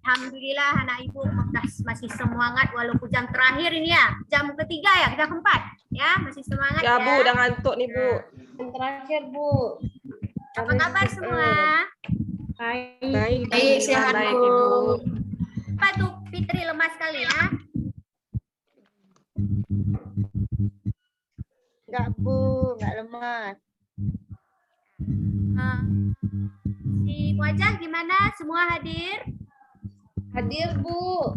Alhamdulillah anak ibu masih semangat walaupun jam terakhir ini ya. Jam ketiga ya, jam keempat. Ya, masih semangat ya. Ya Bu, udah ngantuk nih Bu. Yang terakhir Bu. Apa kabar semua? Baik, sehat baik Bu. Ibu. Apa tuh Fitri lemas sekali ya? Enggak Bu, enggak lemas. Si Wajah gimana? Semua hadir? Hadir Bu.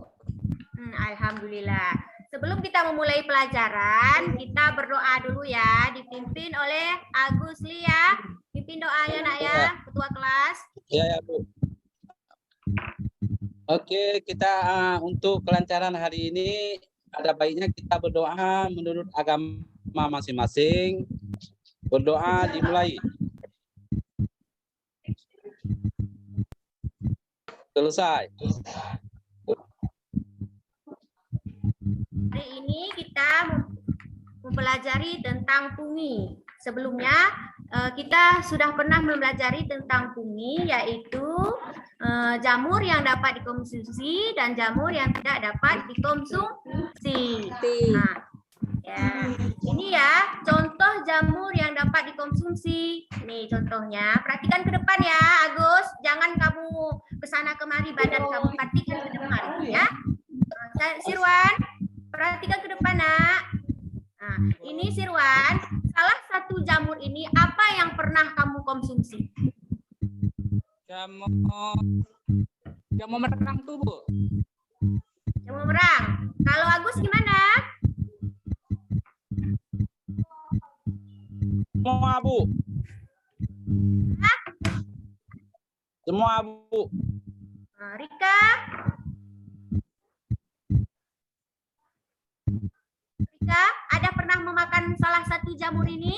Alhamdulillah. Sebelum kita memulai pelajaran, kita berdoa dulu ya, dipimpin oleh Agus Lia. Pimpin doa ya nak ya, ketua kelas. Ya, ya Bu. Oke, kita untuk kelancaran hari ini ada baiknya kita berdoa menurut agama masing-masing. Berdoa dimulai. Selesai. Hari ini kita mempelajari tentang fungi. Sebelumnya kita sudah pernah mempelajari tentang fungi, yaitu jamur yang dapat dikonsumsi dan jamur yang tidak dapat dikonsumsi. Nah, ya, ini ya contoh jamur yang dapat dikonsumsi. Nih contohnya, perhatikan ke depan ya, Agus. Jangan kamu kesana kemari badan kamu, perhatikan ke depan ya. Sirwan, perhatikan ke depan nak. Nah, ini Sirwan, salah satu jamur ini apa yang pernah kamu konsumsi? Jamur merang tuh Bu. Jamur merang. Kalau Agus gimana? Semua Bu. Semua Bu. Rika? Rika, ada pernah memakan salah satu jamur ini?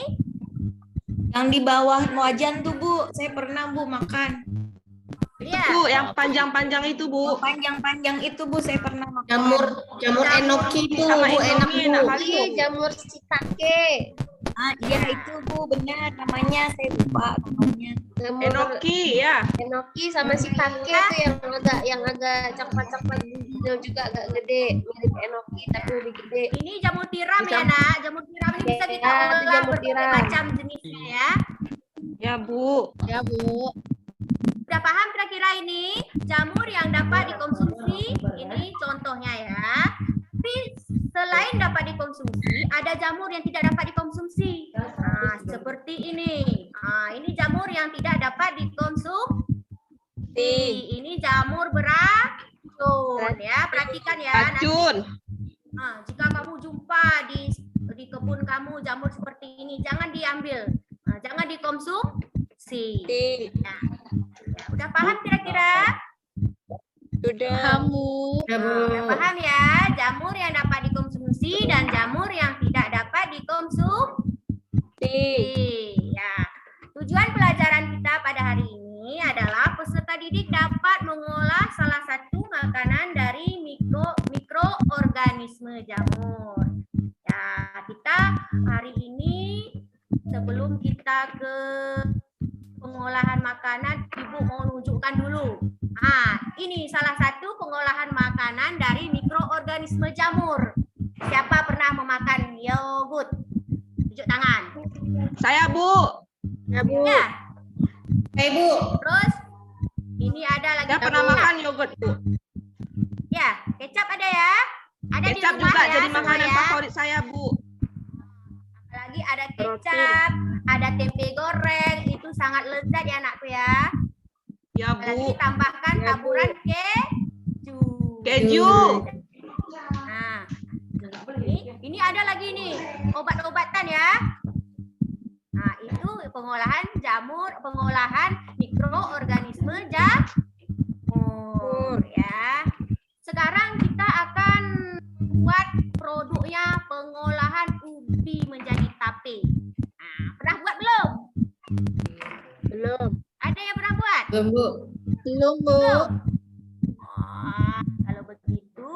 Yang di bawah wajan tuh Bu, saya pernah Bu makan. Iya. Bu, yang panjang-panjang itu Bu. Panjang-panjang itu Bu, saya pernah makan. Jamur enoki itu Sama Bu, enak Indomie, Bu. enak kali, Bu. Jamur shiitake. Iya itu Bu, benar namanya, saya lupa namanya. Jamur Enoki ya. enoki sama shiitake itu yang agak coklat-coklat juga agak gede, mirip enoki tapi lebih gede. Ini jamur tiram ya nak. Jamur tiram ini bisa kita Ya, itu olah jamur berbagai tiram. macam jenisnya ya. Ya Bu. Ya Bu. Sudah paham kira-kira ini jamur yang dapat dikonsumsi? Ini contohnya ya. Tapi selain dapat dikonsumsi, ada jamur yang tidak dapat dikonsumsi. Nah, seperti ini. Nah, ini jamur yang tidak dapat dikonsumsi. Ini jamur beracun ya. Perhatikan ya. Racun. Nah, jika kamu jumpa di kebun kamu jamur seperti ini, jangan diambil. Nah, jangan dikonsumsi. Ya. Ya, udah paham kira-kira? Sudah. Udah paham ya? Jamur yang dapat dikonsumsi dan jamur yang tidak dapat dikonsumsi. Ya. Tujuan pelajaran kita pada hari ini adalah peserta didik dapat mengolah salah satu makanan dari mikroorganisme jamur. Ya, kita hari ini sebelum kita ke pengolahan makanan, Ibu mau tunjukkan dulu. Ini salah satu pengolahan makanan dari mikroorganisme jamur. Siapa pernah memakan yogurt? Tunjuk tangan. Saya Bu. Ya Bu. Ya. Bu. Terus ini ada lagi. Saya pernah makan yogurt Bu. Ya, kecap ada ya? Ada di Kecap rumah juga ya, jadi makanan semua ya? favorit saya Bu. Apalagi ada kecap, ada tempe goreng, itu sangat lezat ya anakku ya. Ya Apalagi Bu. tambahkan Ya, Bu. taburan keju. Keju. Nah, ini ada lagi nih obat-obatan ya. Nah, itu pengolahan jamur, pengolahan mikroorganisme jamur ya. Sekarang kita akan buat produknya pengolahan ubi menjadi tape. Nah, pernah buat belum? Belum. Ada yang pernah buat? Belum Bu. Belum Bu. Belum. Kalau begitu,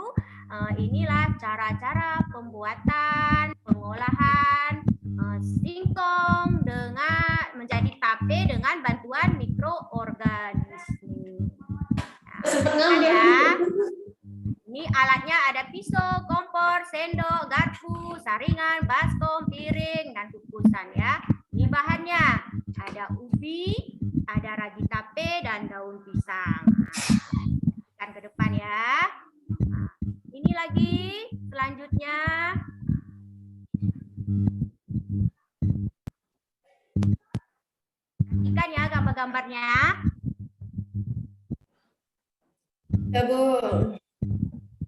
inilah cara-cara pembuatan, pengolahan singkong dengan menjadi tape dengan bantuan mikroorganisme. Nah, ya. Ini alatnya ada pisau, kompor, sendok, garpu, saringan, baskom, piring, dan kukusan ya. Ini bahannya. Ada ubi, ada ragi tape, dan daun pisang. Nah, ke depan ya. Nah, ini lagi selanjutnya. Perhatikan ya gambar-gambarnya. Ya, Bu.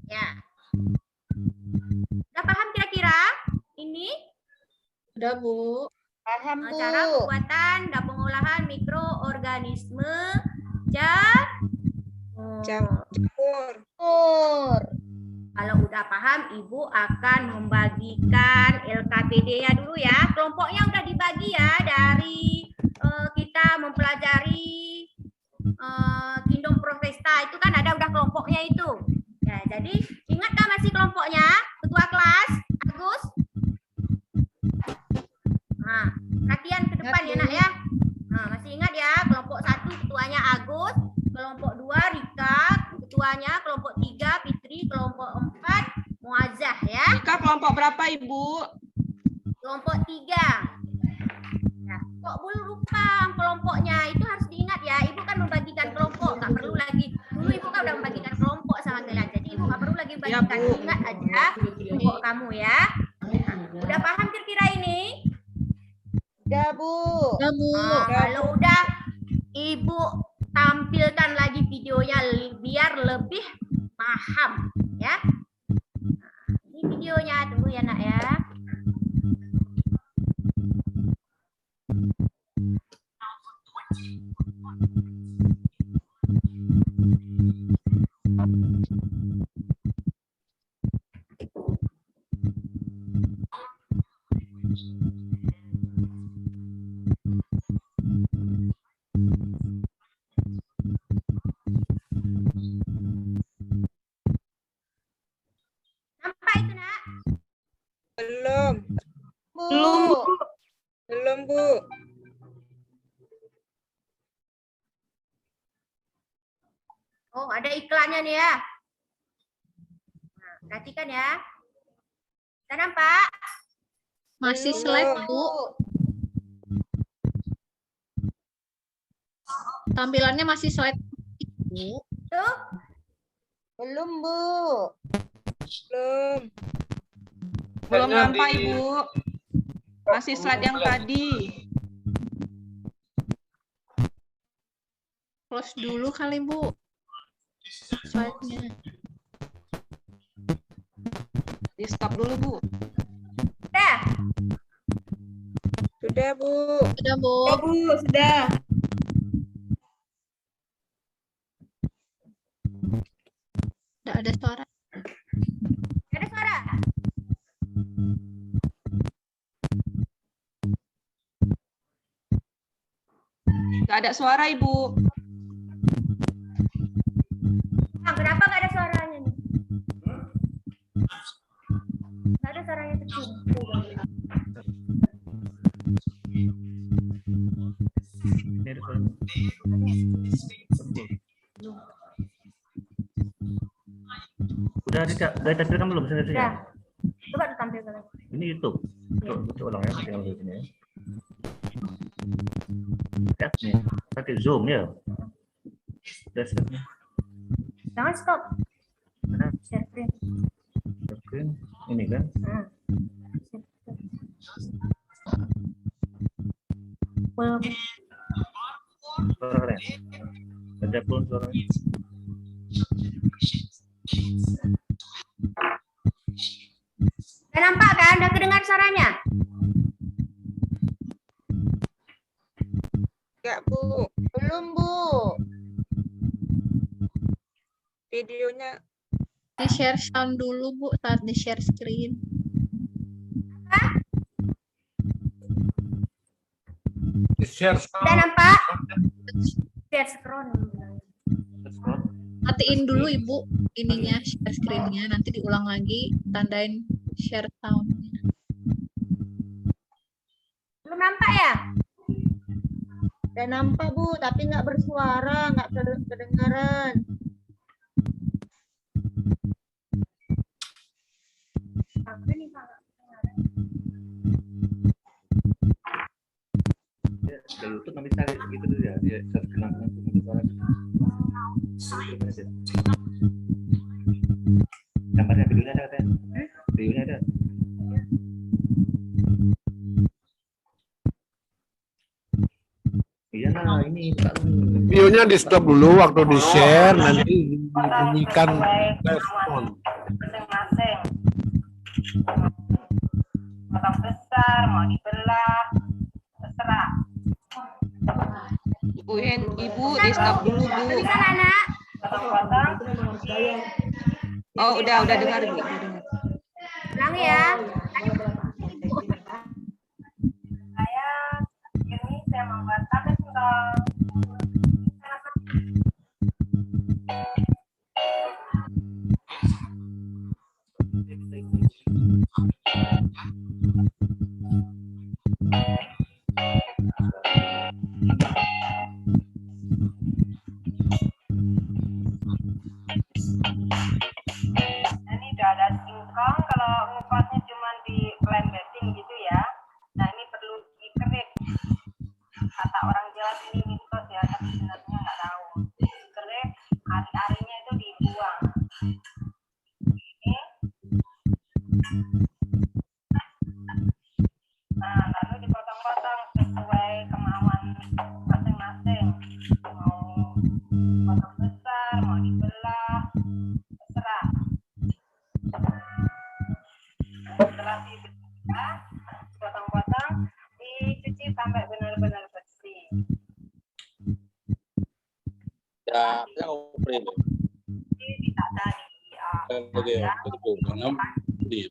Ya. Udah paham kira-kira ini? Udah, Bu. Paham, Bu. Cara pembuatan dan pengolahan mikroorganisme Jamur. Kalau udah paham, Ibu akan membagikan LKPD-nya dulu ya. Kelompoknya udah dibagi ya dari kita mempelajari Kingdom Profesta itu kan ada udah kelompoknya itu. Ya, jadi ingatkah masih kelompoknya? Ketua kelas Agus. Nah, perhatian ke depan ya nak ya. Nah, masih ingat ya, kelompok 1 ketuanya Agus, kelompok 2 Rika, ketuanya kelompok 3 Fitri, kelompok 4 Muazzah ya. Rika kelompok berapa, Ibu? Kelompok 3. Nah, kok belum lupa kelompoknya itu harus diingat ya. Ibu kan membagikan kelompok, nggak perlu lagi. Dulu Ibu kan udah membagikan kelompok sama kalian. Jadi Ibu nggak perlu lagi Ya, bagikan. Bu. Ingat aja kelompok kamu ya. Nah, udah paham kira-kira ini? Udah, Bu. Udah, Bu. Kalau udah Ibu tampilkan lagi videonya biar lebih paham ya. Nah, ini videonya, tunggu ya nak ya. Nampak itu nak? Belum. Bu. Belum, Bu. Oh, ada iklannya nih ya. Nah, perhatikan ya. Kita nampak? Masih Belum, slide, Bu. Tampilannya masih slide, Bu. Tuh. Belum, Bu. Belum. Belum nampak, Ibu. Masih slide yang tadi. Close dulu kali, Bu. Slide-nya. Di stop dulu, Bu. Dah. Sudah, Bu. Udah, Bu. Bu, sudah. Udah ada suara. Ada suara. Nggak ada suara, Ibu. Ah, kenapa nggak ada suaranya nih? Nggak ada suaranya kecil. Udah ditampilkan belum Udah. sini? Coba ditampilkan lagi. Ini YouTube. Coba ulang ya, tinggal di sini ya. Ya, nih. Pakai zoom ya. Udah stop. Jangan stop. Mana? Share screen. Screen. Ini kan. Belum. Suara kalian. Ada pun suaranya. Udah nampak kan? Udah kedengar suaranya? Enggak, Bu. Belum, Bu. Videonya Di share sound dulu, Bu, saat di share screen. Udah nampak? Share screen. Matiin dulu, Ibu, ininya, share screen-nya. Nanti diulang lagi, tandain share sound-nya. Belum nampak ya? Udah nampak, Bu, tapi nggak bersuara, nggak kedengaran. gitu tuh ya, dia harus kenal suara. Gambarnya, videonya ada katanya. Videonya ada. Iya nah ini Kak. Videonya di stop dulu waktu di share, nanti dibunyikan respon. Masing-masing. Potong besar, mau dibelah, terserah. Ibu di stop dulu, Bu. Bisa anak? Potong-potong. Oh, udah dengar, Bu. Udah dengar. Ulangi ya. Saya membuat tape singkong. Ini udah ada singkong, kalau ngupasnya cuma di lem bedding gitu ya. Nah ini perlu dikerik. Kata orang Jawa ini mitos ya, tapi sebenarnya nggak tahu. Dikerik, ari-arinya itu dibuang. Ini. Nah lalu dipotong-potong sesuai kemauan masing-masing. Mau potong besar, mau dibelah, terserah. Setelah dibelah, potong-potong, dicuci sampai benar-benar bersih. Ya, oke. Jadi ditata di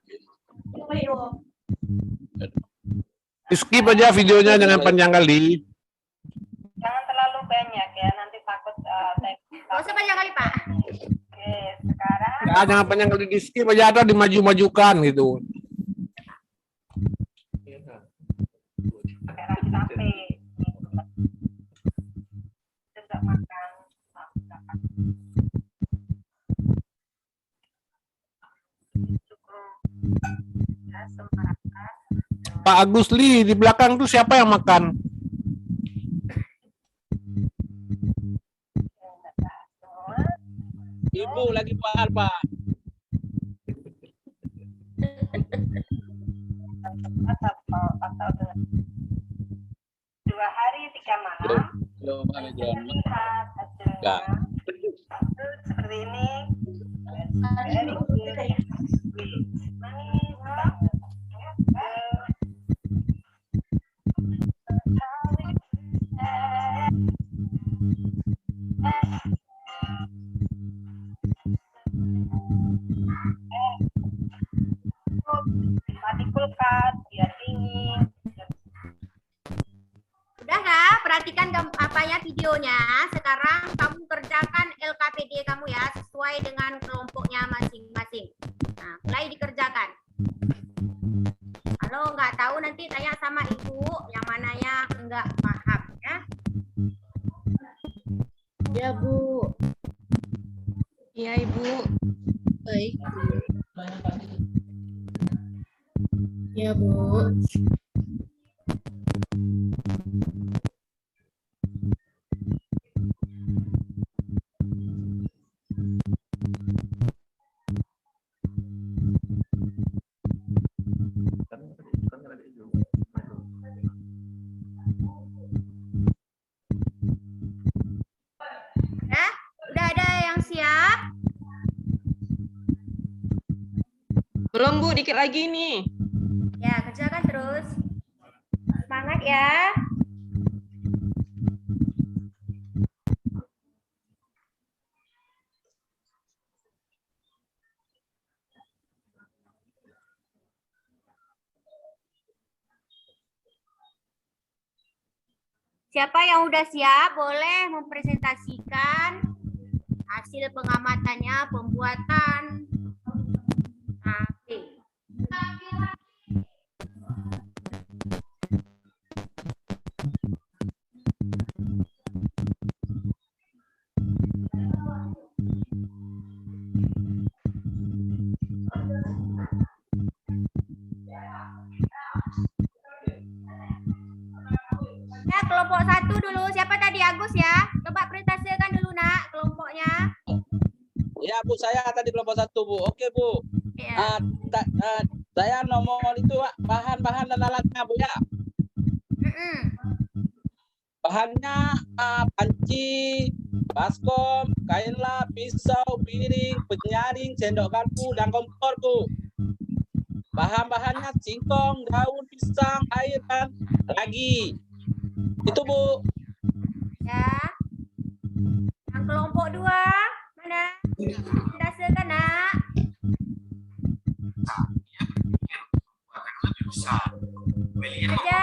Di skip aja videonya, jangan panjang kali. jangan terlalu banyak ya, nanti takut Gak usah banyak kali, Pak. Oke, sekarang Ya, jangan panjang kali, di skip aja atau dimaju-majukan gitu. pakai nasi tape. Tidak makan. Cukup ya, semerata. Pak Agus Li di belakang tuh siapa yang makan? Ibu lagi Pak. Atau dengan 2 hari 3 malam. Lihat hasilnya. Itu seperti ini. Manis, di kulkas biar dingin. Udah ya, perhatikan apanya videonya. Sekarang kamu kerjakan LKPD kamu ya, sesuai dengan kelompoknya masing-masing. Nah, mulai dikerjakan. Kalau nggak tahu nanti tanya sama ibu yang mananya nggak paham ya. Ya Bu. Iya, Ibu. Baik. Ya Bu. Ya, udah ada yang siap? Belum, Bu, dikit lagi nih. Ya, kerjakan terus. Semangat ya. Siapa yang udah siap boleh mempresentasikan hasil pengamatannya, pembuatan. Oke. Ya, kelompok 1 dulu. Siapa Tadi Agus ya. Coba presentasikan dulu nak kelompoknya. Ya Bu, saya tadi kelompok 1 Bu. Oke Bu. Ya. Saya nomor itu bahan-bahan dan alatnya Bu ya. Bahannya panci, baskom, kain lap, pisau, piring, penyaring, sendok garpu, dan kompor Bu. Bahan-bahannya singkong, daun pisang, air, dan lagi. Itu Bu. Ya. Yang kelompok 2 mana? Presentasikan nak. Aja.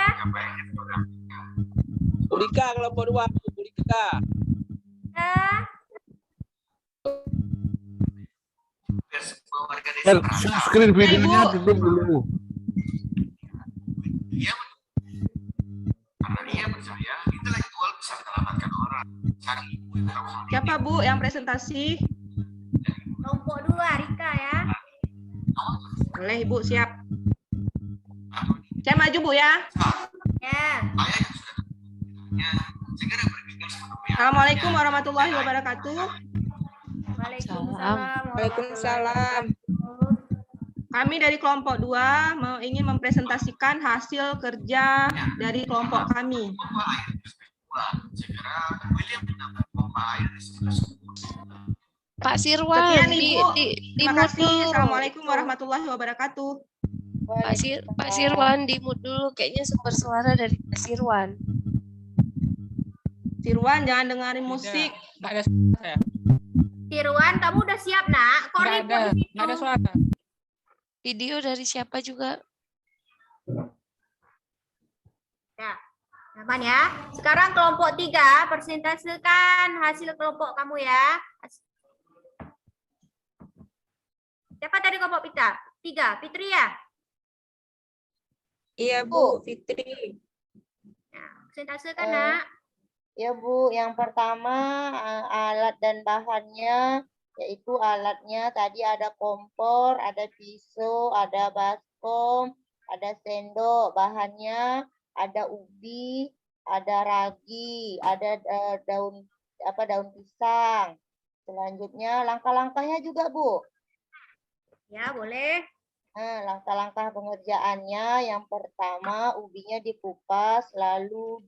Bu Lika kelompok 2 Bu. Bu Lika. Share screen videonya tutup dulu. Siapa Bu yang presentasi? Kelompok 2 Rika ya. Boleh Ibu, siap. Saya maju Bu ya. Ya. Assalamualaikum warahmatullahi wabarakatuh. Waalaikumsalam. Waalaikumsalam. Kami dari kelompok 2 ingin mempresentasikan hasil kerja dari kelompok kami. Pak Sirwan, Sekian Ibu. Terima kasih. dulu. Assalamualaikum warahmatullahi wabarakatuh. Pak Sirwan di mute dulu, kayaknya sumber suara dari Pak Sirwan. Sirwan, jangan dengerin musik. Nggak ada suara. Firwan, kamu udah siap nak? Kok Nggak ribut di situ? ada suara. Video dari siapa juga? Ya, aman ya. Sekarang kelompok 3, presentasikan hasil kelompok kamu ya. Siapa tadi kelompok 3? Fitri ya? Iya Bu, Fitri. Ya, presentasikan nak. Ya Bu, yang pertama alat dan bahannya, yaitu alatnya tadi ada kompor, ada pisau, ada baskom, ada sendok. Bahannya ada ubi, ada ragi, ada daun pisang. Selanjutnya langkah-langkahnya juga Bu. Ya, boleh. Langkah-langkah pengerjaannya, yang pertama ubinya dikupas, lalu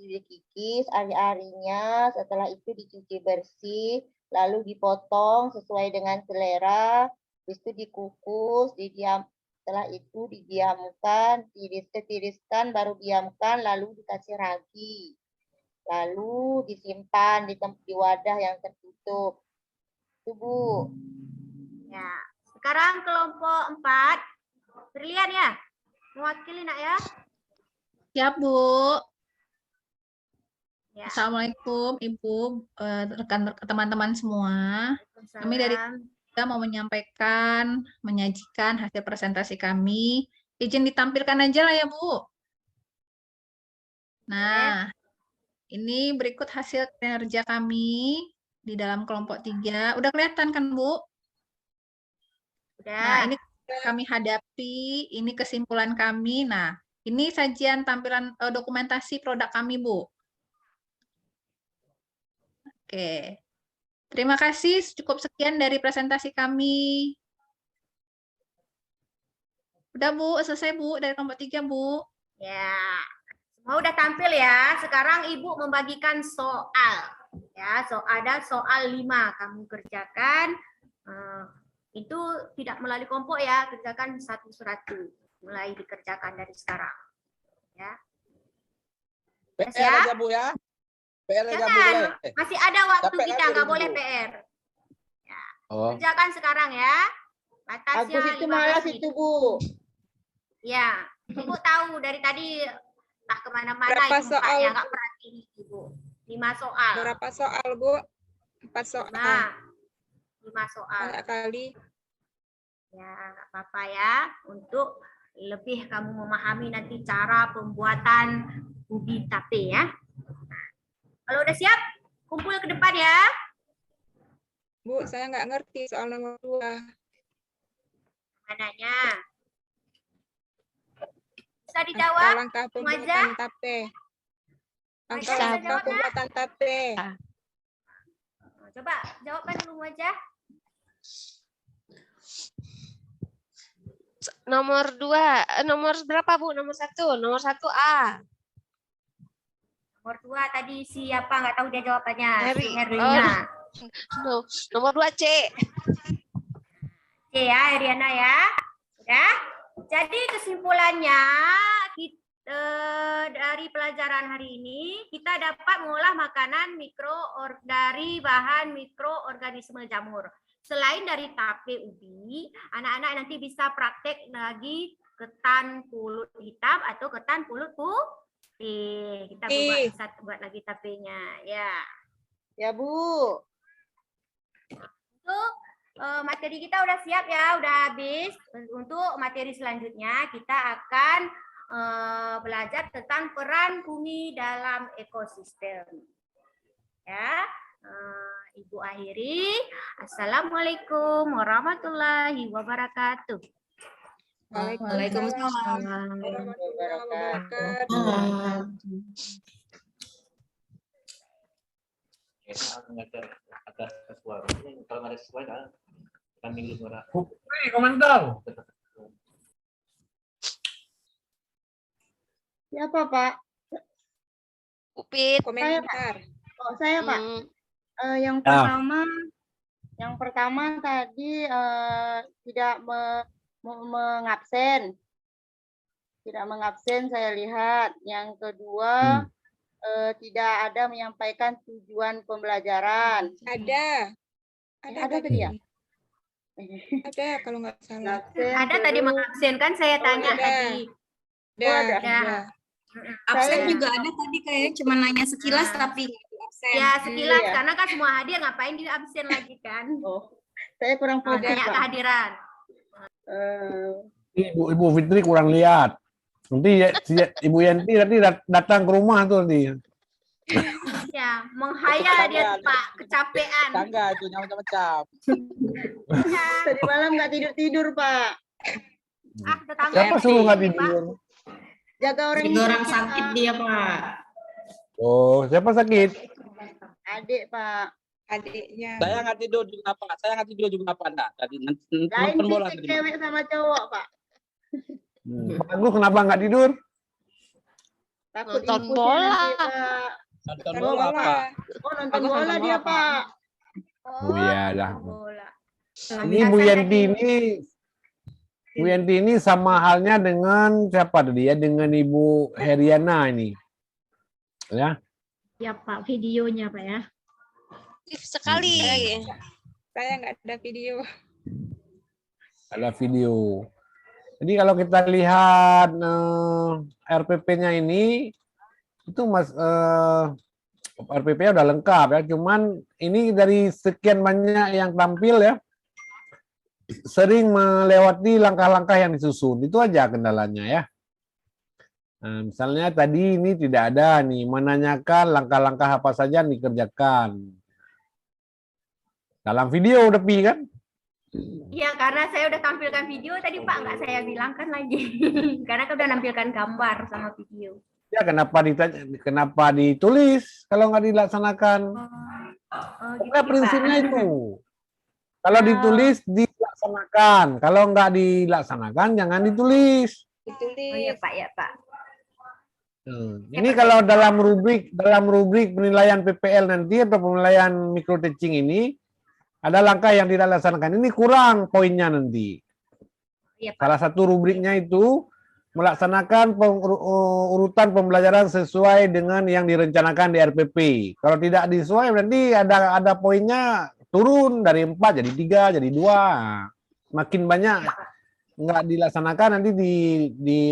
dikikis ari-arinya, setelah itu dicuci bersih, lalu dipotong sesuai dengan selera, habis itu dikukus, setelah itu didiamkan, tiriskan, baru diamkan, lalu dikasih ragi, lalu disimpan di wadah yang tertutup. Itu Bu. Ya. Sekarang kelompok 4. Brilian ya? Mewakili nak ya? Siap, Bu. Ya. Assalamualaikum, Ibu, rekan teman-teman semua. Kami dari kita mau menyajikan hasil presentasi kami. Izin ditampilkan aja lah ya, Bu. Nah, ini berikut hasil kinerja kami di dalam kelompok 3. Udah kelihatan kan, Bu? Udah. Nah, ini kami hadapi, ini kesimpulan kami. Nah, ini sajian tampilan dokumentasi produk kami, Bu. Oke. Terima kasih, cukup sekian dari presentasi kami. Udah, Bu, selesai, Bu, dari kelompok 3, Bu. Ya. Semua udah tampil ya. Sekarang Ibu membagikan soal. Ya, ada soal 5 kamu kerjakan. Itu tidak melalui kelompok ya, kerjakan satu-satu. Mulai dikerjakan dari sekarang. Ya. PR aja Bu ya. PR aja Bu. Jangan, masih ada waktu Sampai kita, nggak boleh PR. Ya. Kerjakan sekarang ya. Batasnya Agus itu 15 malas menit. itu Bu. Ya, Ibu tahu dari tadi tak kemana-mana. Berapa Ibu soal? nggak perhatiin Ibu. 5 soal. Berapa soal, Bu? 4 soal. Nah, 5 soal. Banyak kali. Ya, nggak apa-apa ya. Untuk lebih kamu memahami nanti cara pembuatan ubi tape ya. Nah, kalau udah siap, kumpul ke depan ya. Bu, saya nggak ngerti soal nomor 2. Mananya? Bisa dijawab? Langkah Maza? pembuatan tape. Wajah bisa Angka jawab ya? pembuatan tape. Coba jawabkan dulu Wajah. Nomor 2, nomor berapa Bu? Nomor 1, nomor 1 A. Nomor 2 tadi siapa nggak tahu dia jawabannya. Si Heri. Herlina. Nomor 2 C. C ya, Heriana ya. Udah. Jadi kesimpulannya dari pelajaran hari ini kita dapat mengolah makanan dari bahan mikroorganisme jamur. Selain dari tape ubi, anak-anak nanti bisa praktek lagi ketan pulut hitam atau ketan pulut putih. Kita buat lagi tapenya, ya. Ya, Bu. Untuk materi kita udah siap ya, udah habis. Untuk materi selanjutnya kita akan belajar tentang peran bumi dalam ekosistem. Ya. Ibu akhiri. Assalamualaikum warahmatullahi wabarakatuh. Waalaikumsalam warahmatullahi wabarakatuh. Ada sesuatu. Kalau nggak ada sesuatu, kan minggu suara. Komentar. Siapa, Pak? Upit. Komentar. Oh, saya, Pak. Yang pertama tadi tidak mengabsen. Tidak mengabsen saya lihat. Yang kedua tidak ada menyampaikan tujuan pembelajaran. Ada Tadi ya? Ada kalau nggak salah. Ada tadi mengabsenkan, saya tanya tadi. Ada. Absen juga ada tadi kayaknya cuma nanya sekilas tapi nggak di absen. Ya sekilas Iya. karena kan semua hadir, ngapain di absen lagi kan? Oh, saya kurang fokus, Banyak Pak. kehadiran. Ibu Fitri kurang lihat. Nanti Ibu Yanti nanti datang ke rumah tuh nanti. Ya, menghayal dia tuh, Pak, kecapean. Tangga itu macam-macam. Tadi malam nggak tidur-tidur, Pak. Tetangga Siapa RT suruh nggak ini, Pak. tidur? Jaga orang Jadi orang sakit dia, Pak. Oh, siapa sakit? Adik, Pak. Adiknya. Saya nggak tidur juga Pak. Saya nggak tidur juga Pak. Tadi Lain nonton bola fisik tadi. cewek sama cowok, Pak. Pak Agus kenapa nggak tidur? Takut Nonton infusnya bola. nanti, Pak. Nonton bola Pak. Oh, nonton Bagus bola nonton dia, bola, Pak. Oh iya dah. Bola. Ini Bu Yanti ini sama halnya dengan siapa tadi ya? Dengan Ibu Heriana ini. Ya. Ya, Pak, videonya, Pak ya. Aktif sekali. Saya nggak ada video. Ada video. Jadi kalau kita lihat RPP-nya ini itu RPP-nya udah lengkap ya. Cuman ini dari sekian banyak yang tampil ya, sering melewati langkah-langkah yang disusun. Itu aja kendalanya ya. Nah, misalnya tadi ini tidak ada nih menanyakan langkah-langkah apa saja yang dikerjakan. Dalam video udah pi kan? Iya, karena saya udah tampilkan video tadi, Pak, nggak saya bilangkan lagi. Karena kan udah nampilkan gambar sama video. Ya kenapa ditulis kalau nggak dilaksanakan? Gitu, Pokoknya Pak. prinsipnya itu. Kalau ditulis dilaksanakan, kalau nggak dilaksanakan jangan ditulis. Oh iya, Pak, ya, Pak. Ini kalau dalam rubrik penilaian PPL nanti atau penilaian micro teaching ini ada langkah yang tidak dilaksanakan. Ini kurang poinnya nanti. Iya, Pak. Salah satu rubriknya itu melaksanakan urutan pembelajaran sesuai dengan yang direncanakan di RPP. Kalau tidak sesuai nanti ada poinnya turun dari 4 jadi 3 jadi 2. Makin banyak nggak dilaksanakan nanti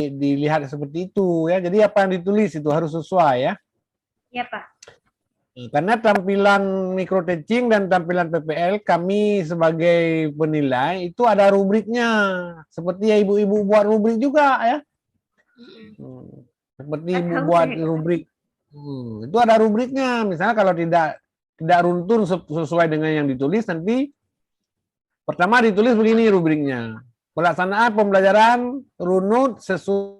dilihat seperti itu ya. Jadi apa yang ditulis itu harus sesuai ya. Iya, Pak. Karena tampilan micro teaching dan tampilan PPL kami sebagai penilai itu ada rubriknya. Seperti ya ibu-ibu buat rubrik juga ya. Seperti ibu buat rubrik. Itu ada rubriknya. Misalnya kalau tidak runtun sesuai dengan yang ditulis nanti pertama ditulis begini rubriknya. Pelaksanaan pembelajaran runut sesuai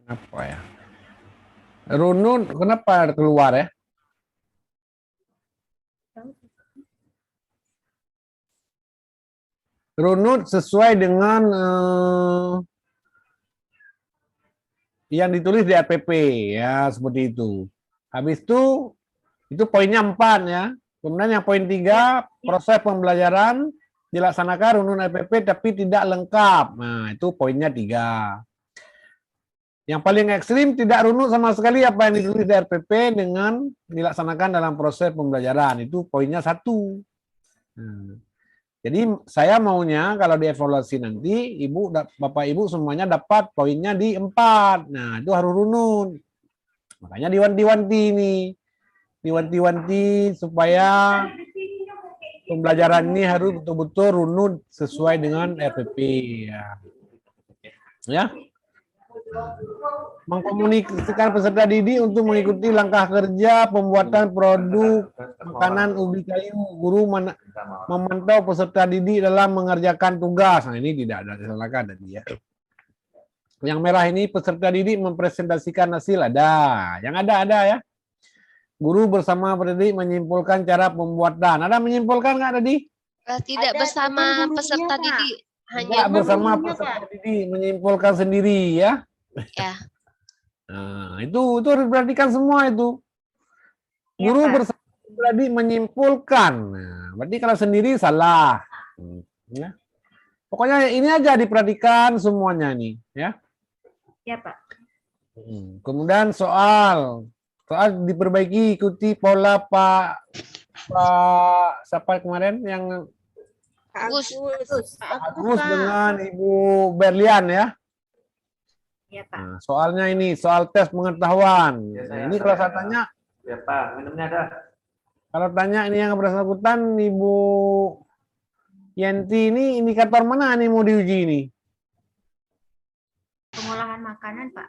Kenapa ya? Runut, kenapa keluar ya? Runut sesuai dengan yang ditulis di RPP ya, seperti itu. Habis itu poinnya 4 ya. Kemudian yang poin 3, proses pembelajaran dilaksanakan runut RPP tapi tidak lengkap. Nah, itu poinnya 3. Yang paling ekstrim tidak runut sama sekali apa yang ditulis di RPP dengan dilaksanakan dalam proses pembelajaran. Itu poinnya 1. Jadi saya maunya kalau dievaluasi nanti Bapak Ibu semuanya dapat poinnya di 4. Nah, itu harus runut. Makanya diwanti-wanti ini. Diwanti-wanti supaya pembelajaran ini harus betul-betul runut sesuai dengan RPP ya. Mengkomunikasikan peserta didik untuk mengikuti langkah kerja pembuatan produk makanan ubi kayu. Guru memantau peserta didik dalam mengerjakan tugas. Nah, ini tidak ada disalahkan tadi ya. Yang merah ini peserta didik mempresentasikan hasil, ada. Yang ada ya. Guru bersama pendidik menyimpulkan cara pembuatan. Ada menyimpulkan nggak tadi? Tidak bersama peserta didik, hanya Tidak bersama peserta didik, menyimpulkan sendiri ya. ya. Nah, itu harus diperhatikan semua itu. Guru bersama peserta didik menyimpulkan. Nah, berarti kalau sendiri salah. Ya. Pokoknya ini aja diperhatikan semuanya nih, ya. Ya, Pak. Kemudian soal diperbaiki, ikuti pola Pak siapa kemarin yang Agus dengan Ibu Berlian ya. Ya, Pak. Nah, soalnya ini soal tes pengetahuan. Nah, ini kalau saya tanya, Ya Pak, minumnya ada. kalau tanya ini yang bersangkutan Ibu Yanti, ini indikator mana nih mau diuji ini? Pengolahan makanan, Pak.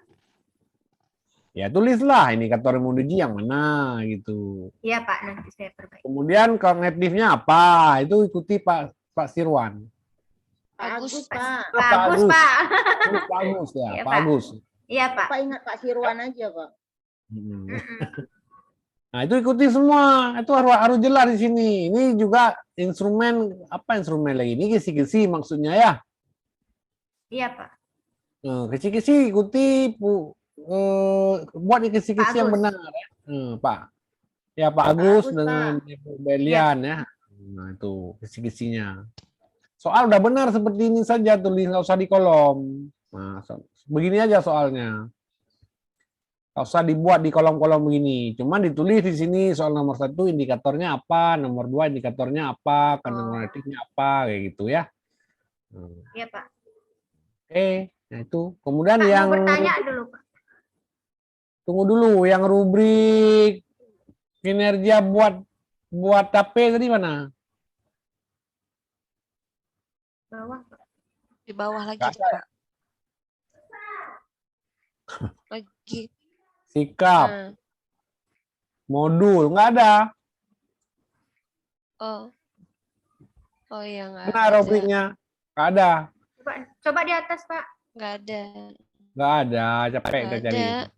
Ya tulislah indikator yang mau diuji yang mana gitu. Iya, Pak, nanti saya perbaiki. Kemudian kognitifnya apa? Itu ikuti Pak Sirwan. Agus, Pak. Pak Agus, Pak. Pak Agus ya, Iya, Pak Pak. Agus. Iya, Pak. Pak ingat Pak Sirwan aja, Pak. Nah, itu ikuti semua. Itu harus jelas di sini. Ini juga instrumen, apa instrumen lagi? Ini kisi-kisi maksudnya ya. Iya, Pak. Kisi-kisi ikuti buat kisi-kisi yang benar ya. Pak. Ya Pak Agus dengan Ibu Belian ya. Nah, itu kisi-kisinya. Soal udah benar seperti ini saja, tulis nggak usah di kolom. Nah, begini aja soalnya. Nggak usah dibuat di kolom-kolom begini. Cuman ditulis di sini soal nomor 1 indikatornya apa, nomor 2 indikatornya apa, kognitifnya apa, kayak gitu ya. Iya, Pak. Oke, nah itu. Kemudian Pak, yang mau bertanya dulu, Pak. tunggu dulu, yang rubrik kinerja buat TAP tadi mana? Bawah, Pak. di bawah lagi, Nggak ada. Pak. Lagi. Sikap, Nah. modul, nggak ada. Oh iya, nggak Mana ada. rubriknya? Nggak ada. Coba di atas, Pak. Nggak ada. Nggak ada, capek Nggak kita cari. ada.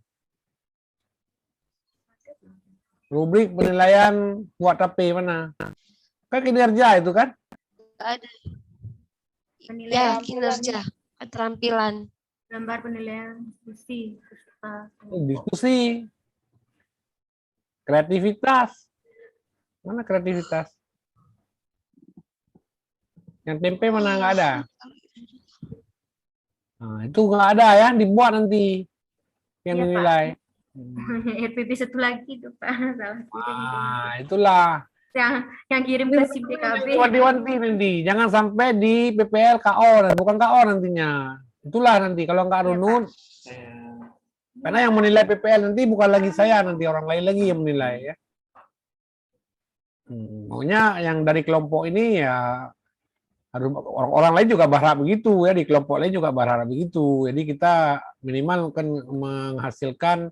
Rubrik penilaian buat TAP mana? Kan kinerja itu kan? Nggak ada. Ya, Penilaian kinerja, keterampilan. gambar penilaian diskusi. Diskusi. Kreativitas. Mana kreativitas? Yang tempe mana nggak ada? Nah, itu nggak ada ya, dibuat nanti yang Iya, Pak. menilai. RPP satu lagi itu, Pak. Salah kirim. Nah, itulah. Yang kirim ke SIM PKB. Wanti-wanti nanti, jangan sampai di PPL KO, bukan KO nantinya. Itulah nanti kalau nggak runut, karena yang menilai PPL nanti bukan lagi saya, nanti orang lain lagi yang menilai ya. Maunya yang dari kelompok ini ya harus orang lain juga berharap begitu ya, di kelompok lain juga berharap begitu. Jadi kita minimal kan menghasilkan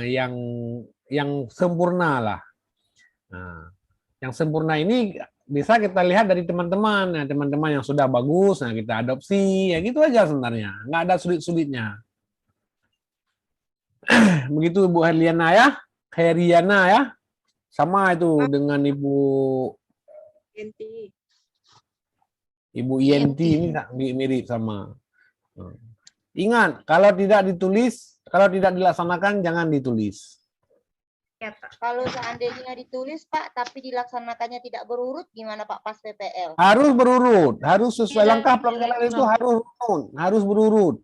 yang sempurna lah. Nah, yang sempurna ini bisa kita lihat dari teman-teman. Nah, teman-teman yang sudah bagus, nah kita adopsi, ya gitu aja sebenarnya. Nggak ada sulit-sulitnya. Begitu Ibu Heriana ya. Heriana ya. Sama itu dengan Ibu Yenti ini mirip sama. Ingat, kalau tidak ditulis, kalau tidak dilaksanakan jangan ditulis. Ya, Pak. Kalau seandainya ditulis Pak, tapi dilaksanakannya tidak berurut, gimana Pak pas PPL? Harus berurut, harus sesuai langkah pelaksanaan itu harus berurut.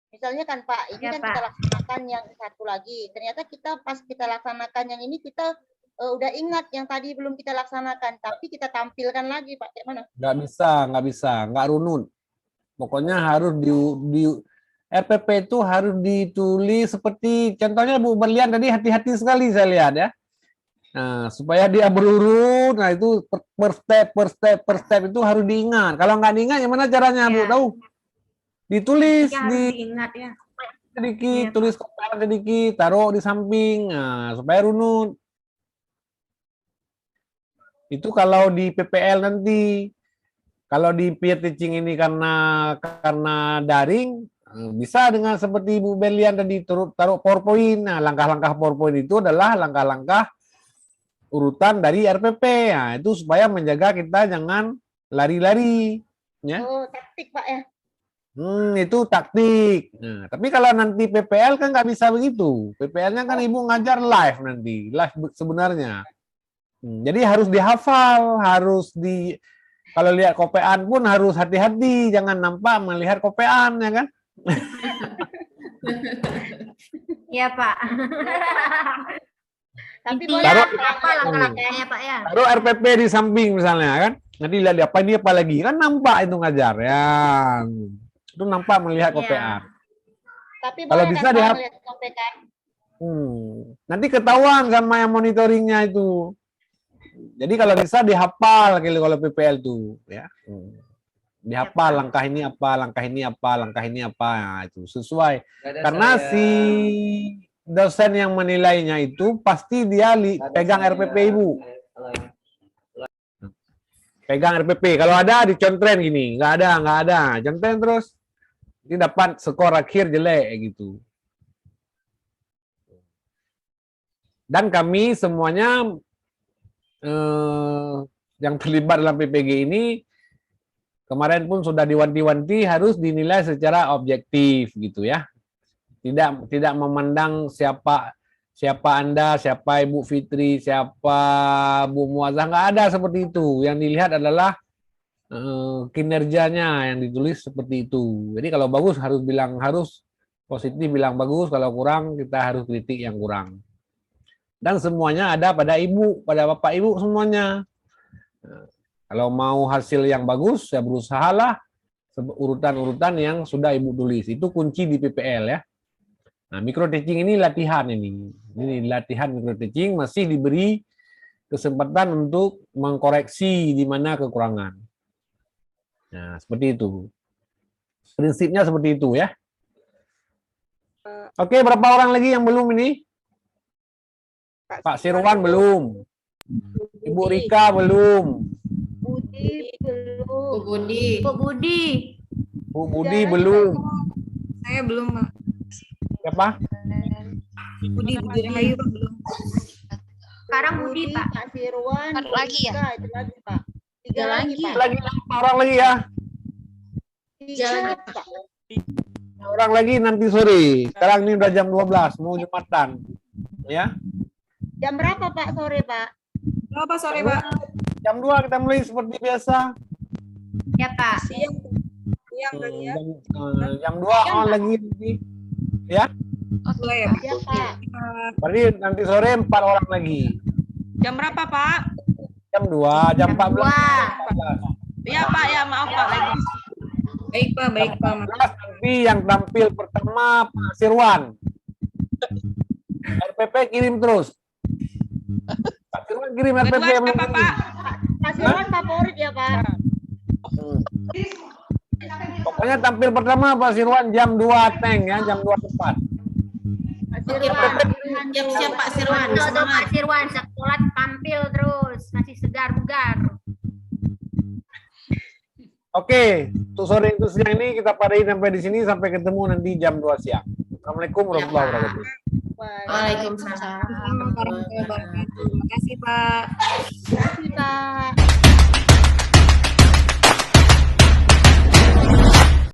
Misalnya kan Pak, ini Ya, kan Pak. kita laksanakan yang satu lagi. Ternyata kita pas kita laksanakan yang ini kita udah ingat yang tadi belum kita laksanakan, tapi kita tampilkan lagi Pak. Kayak mana? Nggak bisa, nggak runut. Pokoknya harus di RPP itu harus ditulis seperti contohnya Bu Berlian tadi hati-hati sekali saya lihat ya. Nah, supaya dia berurut, nah itu per step itu harus diingat. Kalau nggak diingat, gimana caranya Bu? Ya. Tahu? Ditulis Ya, harus diingat ya. sedikit, Iya, tulis kotak sedikit, taruh di samping, nah, supaya runut. Itu kalau di PPL nanti. Kalau di peer teaching ini karena daring, bisa dengan seperti Bu Berlian tadi taruh PowerPoint. Nah, langkah-langkah PowerPoint itu adalah langkah-langkah urutan dari RPP. Nah, itu supaya menjaga kita jangan lari-lari. Ya. Oh, taktik Pak ya. Itu taktik. Nah, tapi kalau nanti PPL kan nggak bisa begitu. PPL-nya kan Ibu ngajar live nanti, live sebenarnya. Jadi harus dihafal, harus kalau lihat kopean pun harus hati-hati, jangan nampak melihat kopean, ya kan? Iya, Pak. Tapi Intinya boleh apa langkah-langkahnya, Pak ya? Taruh RPP di samping misalnya, kan? Nanti lihat apa ini apa lagi, kan nampak itu ngajar, ya. Itu nampak melihat Iya. kopean. Tapi Kalau boleh bisa kan Pak dihap- melihat kopekan? Nanti ketahuan sama yang monitoringnya itu. Jadi kalau bisa dihafal kalau PPL tuh, ya. Dihafal langkah ini apa, langkah ini apa, langkah ini apa, nah, itu sesuai. Karena si dosen yang menilainya itu pasti dia pegang RPP Ibu. Pegang RPP. Kalau ada dicontren gini, nggak ada. Contren terus. Ini dapat skor akhir jelek gitu. Dan kami semuanya yang terlibat dalam PPG ini kemarin pun sudah diwanti-wanti harus dinilai secara objektif gitu ya. Tidak memandang siapa Anda, siapa Ibu Fitri, siapa Bu Muazzah, nggak ada seperti itu. Yang dilihat adalah kinerjanya yang ditulis seperti itu. Jadi kalau bagus harus positif bilang bagus, kalau kurang kita harus kritik yang kurang. Dan semuanya ada pada Ibu, pada Bapak Ibu semuanya. Kalau mau hasil yang bagus, ya berusahalah urutan-urutan yang sudah Ibu tulis. Itu kunci di PPL ya. Nah, micro teaching ini latihan ini. Ini latihan micro teaching masih diberi kesempatan untuk mengkoreksi di mana kekurangan. Nah, seperti itu. Prinsipnya seperti itu ya. Oke, berapa orang lagi yang belum ini? Pak Sirwan belum. Ibu Rika belum. Budi belum. Bu Budi belum. Saya belum, Pak. Siapa? Budi Rahayu, Pak, belum. Sekarang Budi, Pak. Pak Firwan, Satu lagi ya? Rika, itu lagi Pak. Tiga lagi Pak. Lagi orang lagi ya. Tiga Pak. Orang lagi nanti sore. Sekarang ini udah jam 12, mau Jumatan. Ya. Jam berapa Pak sore Pak? Berapa sore, Pak? Jam 2 kita mulai seperti biasa. Ya, Pak. Siang kali ya. Jam 2 on lagi nanti. Ya. Boleh ya, Pak? Ya Pak. Berarti nanti sore 4 orang lagi. Jam berapa, Pak? Jam 2, jam 14. 2. Ya, Pak, ya maaf, Pak, lagi. Baik, Pak, baik, Pak. 14 nanti yang tampil pertama Pak Sirwan. RPP kirim terus. Pak Sirwan kirim RPP. Kedua siapa, Pak? Pak Firwan favorit ya Pak. Pokoknya tampil pertama Pak Sirwan jam 2 tank ya, jam 2 tepat. Pak Oke, Firwan. Pak. Siap-siap, Pak Sirwan. Untuk Pak Sirwan, sekolah tampil terus, masih segar bugar. Oke, untuk sore itu siang ini kita padahi sampai di sini, sampai ketemu nanti jam 2 siang. Assalamualaikum warahmatullahi wabarakatuh. Waalaikumsalam. Warahmatullahi wabarakatuh. Terima kasih, Pak. Terima kasih, Pak.